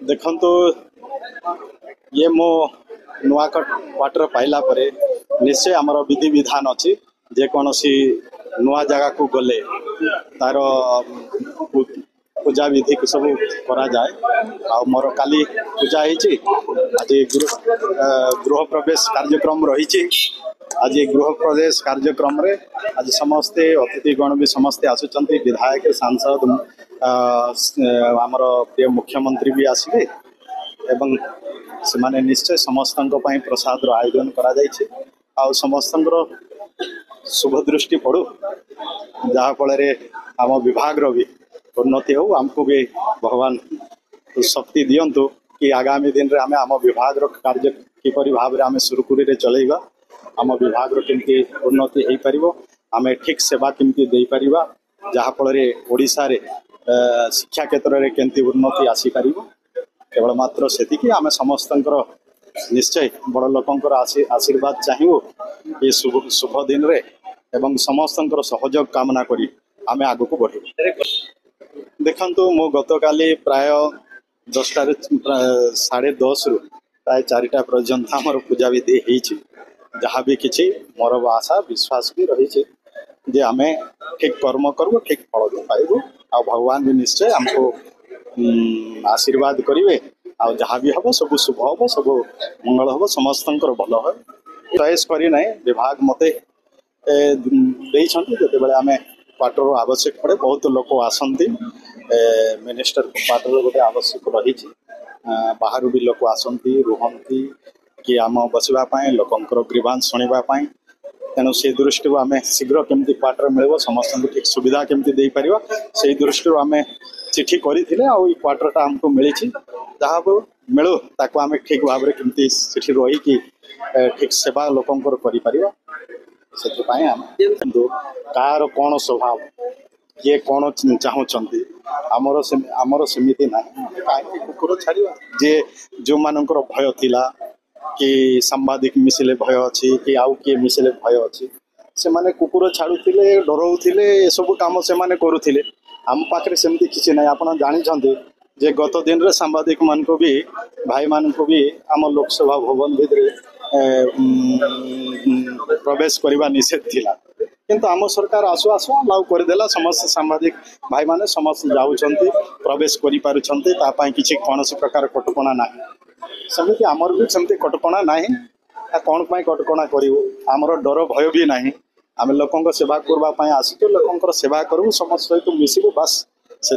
देखंतु ये मो नुआ क्वार्टर पाइला परे निश्चय आमर विधि विधान अच्छी जेकोसी नुआ जगह को गले तार पूजा विधि को सब करा जाए आ मोर काली पूजा होती आज गृह प्रवेश कार्यक्रम रही आज गृह प्रवेश कार्यक्रम रे आज समस्ते अतिथिगण भी समस्ते आसुचंती विधायक सांसद आमर प्रिय मुख्यमंत्री भी आसबे एवं से निश्चय समस्त प्रसाद आयोजन करा आ समस्त शुभ दृष्टि पड़ू जहाँ फल आम विभाग भी उन्नति हो आमको भी भगवान शक्ति दिंतु कि आगामी दिन में आम आम विभाग कार्य किपरि भाव में आम सुरखुरी चलेगा आम विभाग केमती उन्नति हो पार आम ठीक सेवा केमती दे पार जहाँ फल ओडिशा रे शिक्षा क्षेत्र में केमती उन्नति आसीपर केवल मात्र से आम समस्त निश्चय बड़ लोकंर आशीर्वाद चाहिए ये शुभ दिन रे एवं समस्त सहयोग कामना करी आम आग को बढ़े। देखंतु मो गतकाली प्राय 10टा 10:30 रु प्राय 4टा पर्यंत आमर पूजा विधि होती जहाँ भी किसी मोर आशा विश्वास भी रही जे आम ठीक कर्म करूँ ठीक फल पाइबू आ भगवान भी निश्चय हमको आशीर्वाद करेंगे आ जहाँ भी हम सब शुभ हम सब मंगल हम समस्त भल हो चॉइस करना विभाग मत जो आम क्वार्टर आवश्यक पड़े बहुत लोक आसती मिनिस्टर क्वार्टर गोटे आवश्यक रही बाहर भी लोक आसती रुहती कि आम बसवाई लोकंर ग्रीवांश शुणापी तेणु से दृष्टि आम शीघ्र केमती क्वार्टर मिल समस्त ठीक सुविधा केमती दे पार से दृष्टि आम चिठी करी क्वार्टरटा आमको मिली जहाँ मिलू ताको आम ठीक भाव में केमती सेठी रही कि ठीक सेवा लोकंर कर से कार कौन स्वभाव ये कौन चाहूँगी आमर सेमती ना कहीं कुकुर छाड़ा जे जो मानकर भय थिला कि सांबादिक मिसिले भय अच्छी कि आउ किए मिसिले भय अच्छी से माने कुकुर छाड़ुले डराऊले ये सब कम से करुले आम पाखे सेमती किसी ना आप जानी जे गत दिन रे सांबादिक मान को भी भाई मान को भी आम लोकसभा भवन भितर प्रवेश करने निषेध थिला किंतु आम सरकार आसु आसु अलाउ करदेला समस्त सांबादिक भाई माने समस्त जाऊँच प्रवेश करें किसी कौन प्रकार कटकणा ना सेमती आमर भी सेमती कटकणा ना कौन कटकणा करूँ आमर डर भय भी ना आम लोक सेवा करवाई आसु लोक सेवा करूँ समस्त सहित मिसबू बास से।